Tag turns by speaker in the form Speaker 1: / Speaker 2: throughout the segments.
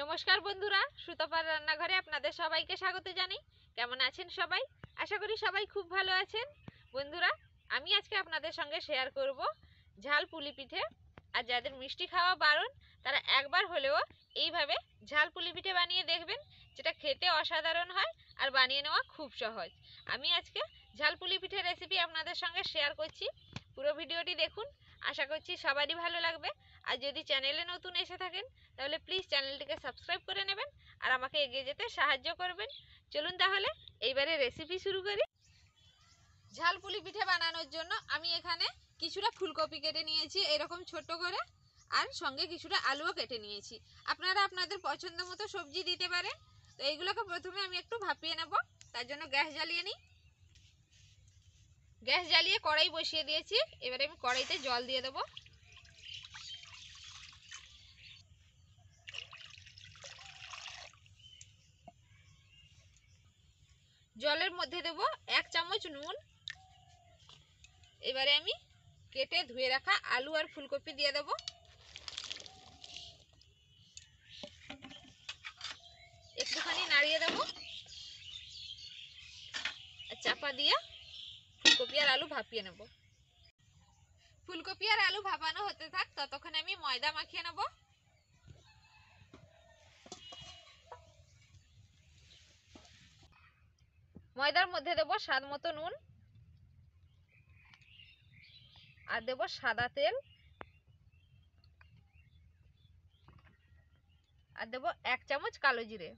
Speaker 1: নমস্কার বন্ধুরা, সুতপার রান্নাঘরে আপনাদের সবাইকে স্বাগত জানাই। কেমন আছেন সবাই? আশা করি সবাই খুব ভালো আছেন। বন্ধুরা, আমি আজকে আপনাদের সঙ্গে শেয়ার করব ঝাল পুলি পিঠে। আর যাদের মিষ্টি খাওয়া বারণ তারা একবার হলেও এইভাবে ঝাল পুলি পিঠে বানিয়ে দেখবেন, যেটা খেতে অসাধারণ হয় আর বানিয়ে নেওয়া খুব সহজ। আমি আজকে ঝাল পুলি পিঠে রেসিপি আপনাদের সঙ্গে শেয়ার করছি। পুরো ভিডিওটি দেখুন, আশা করছি সবারই ভালো লাগবে। আর যদি চ্যানেলে নতুন এসে থাকেন তাহলে প্লিজ চ্যানেলটিকে সাবস্ক্রাইব করে নেবেন আর আমাকে এগিয়ে যেতে সাহায্য করবেন। চলুন তাহলে এইবারে রেসিপি শুরু করি। ঝাল পুলি পিঠে বানানোর জন্য আমি এখানে কিছুটা ফুলকপি কেটে নিয়েছি এরকম ছোট করে, আর সঙ্গে কিছুটা আলুও কেটে নিয়েছি। আপনারা আপনাদের পছন্দ মতো সবজি দিতে পারেন। তো এইগুলোকে প্রথমে আমি একটু ভাপিয়ে নেব। তার জন্য গ্যাস জ্বালিয়ে নিই। গ্যাস জ্বালিয়ে কড়াই বসিয়ে দিয়েছি। এবারে আমি কড়াইতে জল দিয়ে দেবো। জলের মধ্যে দেব 1 চামচ নুন। এবারে আমি কেটে ধুয়ে রাখা আলু আর ফুলকপি দিয়ে দেব। একটুখানি নাড়িয়ে দেব আর চাপা দিয়ে ফুলকপি আর আলু ভাপিয়ে নেব। ফুলকপি আর আলু ভাপানো হতে থাক, ততক্ষণে আমি ময়দা মাখিয়ে নেব। ময়দার মধ্যে দেব স্বাদ মতো নুন আর দেব সাদা তেল আর দেব 1 চামচ কালো জিরে।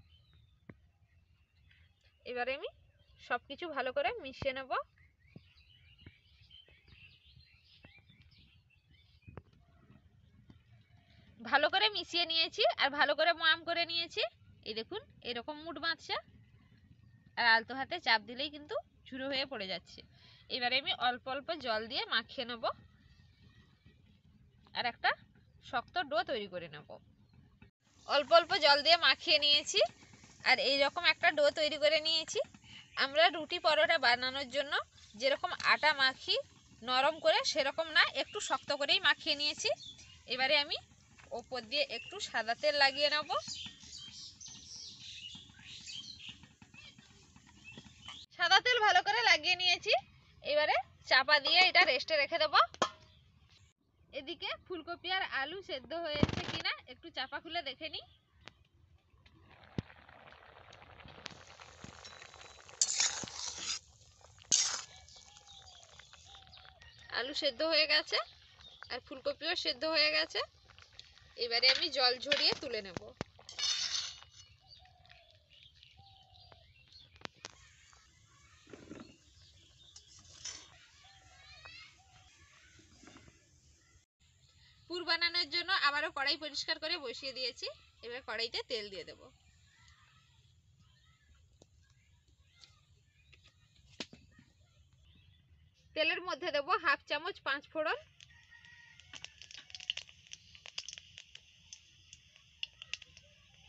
Speaker 1: এবারে আমি সবকিছু ভালো করে মিশিয়ে নেব। ভালো করে মিশিয়ে নিয়েছি আর ভালো করে ময়াম করে নিয়েছি। এই দেখুন এরকম মুঠ বাঁধছে, আর আলতো হাতে চাপ দিলেই কিন্তু ঝুরো হয়ে পড়ে যাচ্ছে। এবারে আমি অল্প অল্প জল দিয়ে মাখিয়ে নেব আর একটা শক্ত ডো তৈরি করে নেব। অল্প অল্প জল দিয়ে মাখিয়ে নিয়েছি আর এই রকম একটা ডো তৈরি করে নিয়েছি। আমরা রুটি পরোটা বানানোর জন্য যেরকম আটা মাখি নরম করে, সেরকম না, একটু শক্ত করেই মাখিয়ে নিয়েছি। এবারে আমি ওপর দিয়ে একটু সাদা তেল লাগিয়ে নেব। সাদা তেল ভালো করে লাগিয়ে নিয়েছি। এবারে চাপা দিয়ে এটা রেস্টে রেখে দেব। এদিকে ফুলকপি আর আলু সেদ্ধ হয়েছে কিনা একটু চাপা খুলে দেখে নিই। আলু সেদ্ধ হয়ে গেছে আর ফুলকপিও সেদ্ধ হয়ে গেছে। এবারে আমি জল ঝরিয়ে তুলে নেব। পুর বানানোর জন্য আবারও কড়াই পরিষ্কার করে বসিয়ে দিয়েছি। এবার কড়াইতে তেল দিয়ে দেব। তেলের মধ্যে দেব 1/2 চামচ 5 ফোড়ন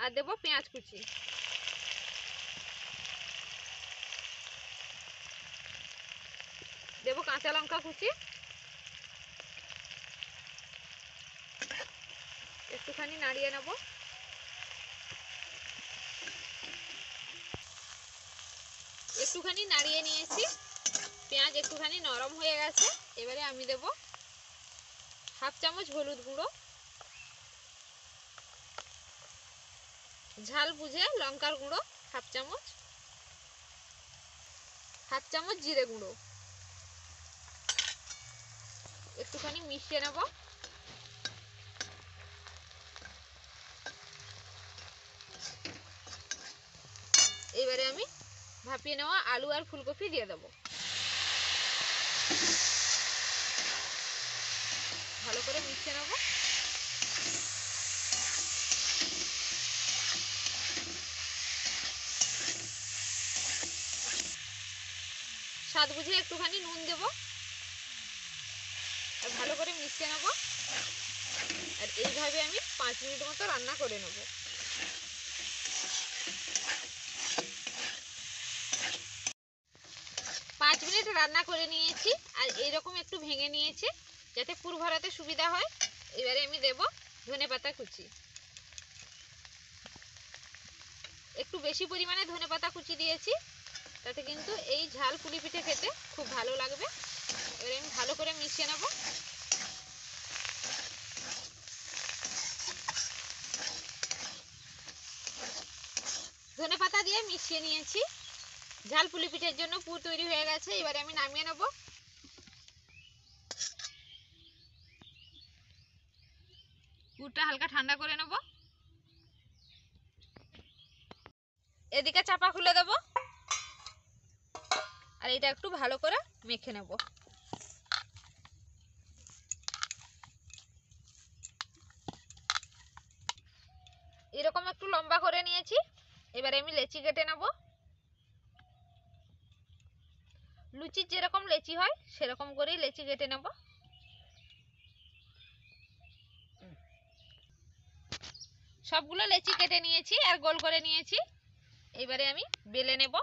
Speaker 1: আর দেব পেঁয়াজ কুচি। দেব কাঁচা লঙ্কা কুচি। একটুখানি নাড়িয়ে নেব। একটুখানি নাড়িয়ে নিয়েছি, পেঁয়াজ একটুখানি নরম হয়ে গেছে। এবারে আমি দেব 1/2 চামচ হলুদ গুঁড়ো, ঝাল বুঝে লঙ্কার গুঁড়ো 1/2 চামচ, 1/2 চামচ জিরে গুঁড়ো। একটুখানি মিশিয়ে নেব। এবারে আমি ভাপিয়ে নেওয়া আলু আর ফুলকপি দিয়ে দেব। ভালো করে মিশিয়ে নেব। স্বাদ বুঝে একটুখানি নুন দেব আর ভালো করে মিশিয়ে নেব। আর এইভাবে আমি 5 মিনিট মতো রান্না করে নেব। 5 মিনিট রান্না করে নিয়েছি আর এইরকম একটু ভেঙে নিয়েছি যাতে পুর ভরাতে সুবিধা হয়। এবারে আমি দেব ধনেপাতা কুচি। বেশি পরিমাণে ধনেপাতা কুচি দিয়েছি, তাতে কিন্তু এই ঝাল পুলি পিঠে খেতে খুব ভালো লাগবে। এবার আমি ভালো করে মিশিয়ে নেব। ধনেপাতা দিয়ে মিশিয়ে নিয়েছি, ঝাল পুলি পিঠের জন্য পুর তৈরি হয়ে গেছে। এবারে আমি নামিয়ে নেব। পুরটা হালকা ঠান্ডা করে নেব। এদিকে চাপা খুলে দেব, আর এটা একটু ভালো করে মেখে নেব। এরকম একটু লম্বা করে নিয়েছি। এবারে আমি লেচি কেটে নেব। লুচির যেরকম লেচি হয় সেরকম করেই লেচি কেটে নেব। সবগুলো লেচি কেটে নিয়েছি আর গোল করে নিয়েছি। এবারে আমি বেলে নেব।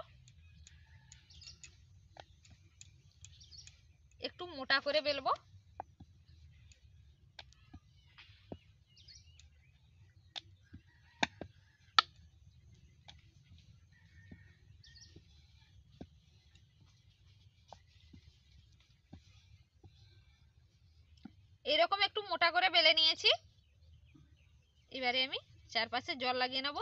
Speaker 1: একটু মোটা করে বেলবো। এরকম একটু মোটা করে বেলে নিয়েছি। এবারে আমি চারপাশে জল লাগিয়ে নেব।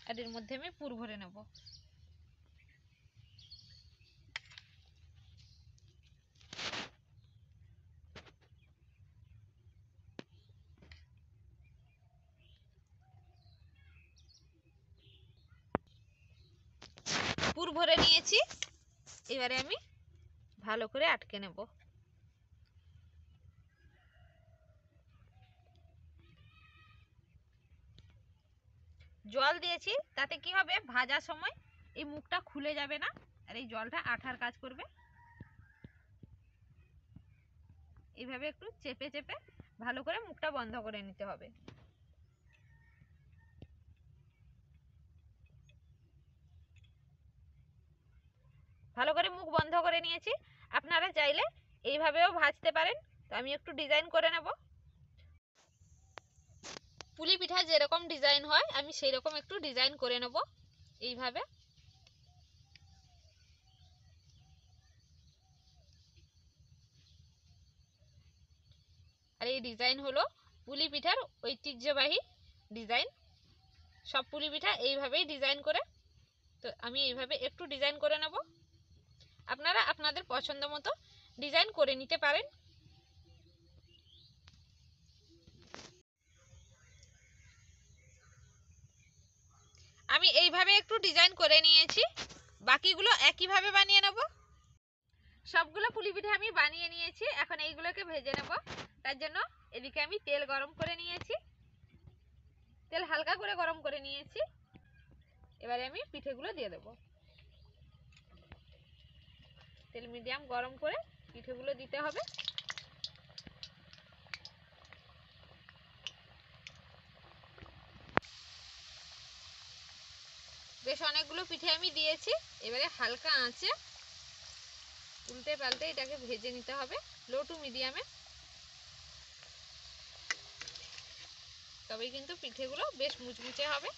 Speaker 1: আর এর মধ্যে আমি পুর ভরে নেব। পুর ভরে নিয়েছি। এবারে আমি ভালো করে আটকে নেব। জল দিয়েছি, তাতে কি হবে, ভাজার সময় এই মুখটা খুলে যাবে না, আর এই জলটা আঠার কাজ করবে। এইভাবে একটু চেপে চেপে ভালো করে মুখটা বন্ধ করে নিতে হবে। ভালো করে মুখ বন্ধ করে নিয়েছি। আপনারা চাইলে এইভাবেও ভাজতে পারেন। তো আমি একটু ডিজাইন করে নেব। পুলি পিঠা যেরকম ডিজাইন হয় আমি সেই রকম একটু ডিজাইন করে নেব এইভাবে। আর এই ডিজাইন হলো পুলি পিঠার ঐতিহ্যবাহী ডিজাইন। সব পুলি পিঠা এইভাবেই ডিজাইন করে। তো আমি এইভাবে একটু ডিজাইন করে নেব। আপনারা আপনাদের পছন্দ মতো ডিজাইন করে নিতে পারেন। আমি এইভাবে একটু ডিজাইন করে নিয়েছি, বাকিগুলো একইভাবে বানিয়ে নেব। সবগুলো পুলি পিঠা আমি বানিয়ে নিয়েছি। এখন এইগুলোকে ভেজে নেব। তার জন্য এদিকে আমি তেল গরম করে নিয়েছি। তেল হালকা করে গরম করে নিয়েছি। এবারে আমি পিঠেগুলো দিয়ে দেব। তেল মিডিয়াম গরম করে পিঠেগুলো দিতে হবে। বেশ অনেকগুলো পিঠে আমি দিয়েছি। এবারে হালকা আঁচে উল্টে পাল্টে এটাকে ভেজে নিতে হবে, লো টু মিডিয়ামে। তবেই কিন্তু পিঠেগুলো বেশ মুচমুচে হবে।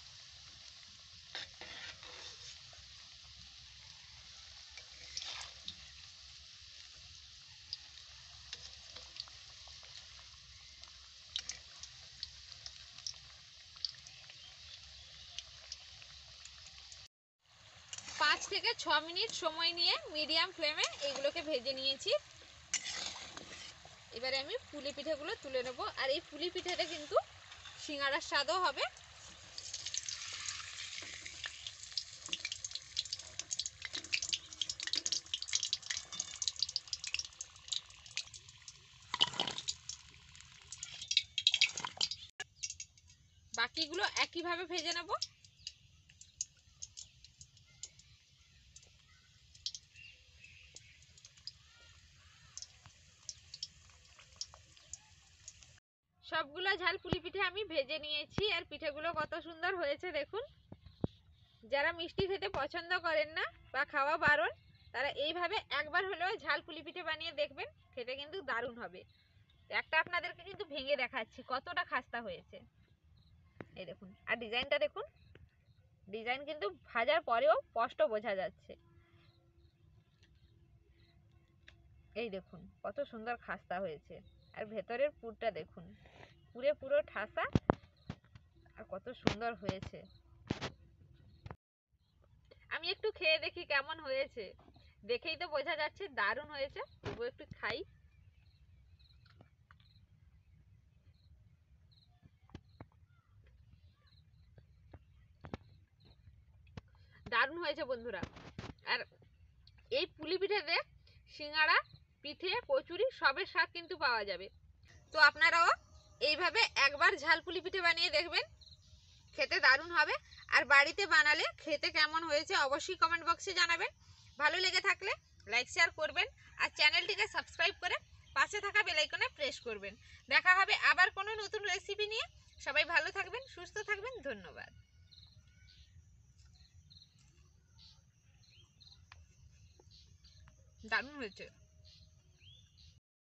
Speaker 1: পাঁচ থেকে 6 মিনিট সময় নিয়ে মিডিয়াম ফ্লেমে এগুলোকে ভেজে নিয়েছি। এবারে আমি পুলি পিঠেগুলো তুলে নেব। আর এই পুলি পিঠেটা কিন্তু সিঙ্গারার স্বাদও হবে। বাকিগুলো একইভাবে ভেজে নেব। সবগুলো ঝাল পুলি পিঠে আমি ভেজে নিয়েছি। আর পিঠেগুলো কত সুন্দর হয়েছে দেখুন। যারা মিষ্টি খেতে পছন্দ করেন না বা খাওয়া বারণ, তারা এইভাবে একবার হলেও ঝাল পুলি পিঠে বানিয়ে দেখবেন, খেতে কিন্তু দারুণ হবে। একটা আপনাদেরকে কিন্তু ভেঙে দেখাচ্ছি কতটা খাস্তা হয়েছে। এই দেখুন, আর ডিজাইনটা দেখুন, ডিজাইন কিন্তু ভাজার পরেও স্পষ্ট বোঝা যাচ্ছে। এই দেখুন কত সুন্দর খাস্তা হয়েছে, আর ভেতরের পুরটা দেখুন, পুরো ঠাসা, আর কত সুন্দর হয়েছে। আমি একটু খেয়ে দেখি কেমন হয়েছে, দেখেই তো বোঝা যাচ্ছে দারুণ হয়েছে। তবু একটু খাই। দারুণ হয়েছে বন্ধুরা। আর এই পুলি পিঠেতে সিঙ্গাড়া, পিঠে, কচুরি সবের স্বাদ কিন্তু পাওয়া যাবে। তো আপনারাও এইভাবে একবার ঝাল পুলি পিঠে বানিয়ে দেখবেন, খেতে দারুণ হবে। আর বাড়িতে বানালে খেতে কেমন হয়েছে অবশ্যই কমেন্ট বক্সে জানাবেন। ভালো লেগে থাকলে লাইক শেয়ার করবেন, আর চ্যানেলটিকে সাবস্ক্রাইব করে পাশে থাকা বেল আইকনে প্রেস করবেন। দেখা হবে আবার কোনো নতুন রেসিপি নিয়ে। সবাই ভালো থাকবেন, সুস্থ থাকবেন। ধন্যবাদ। দারুণ হয়েছে।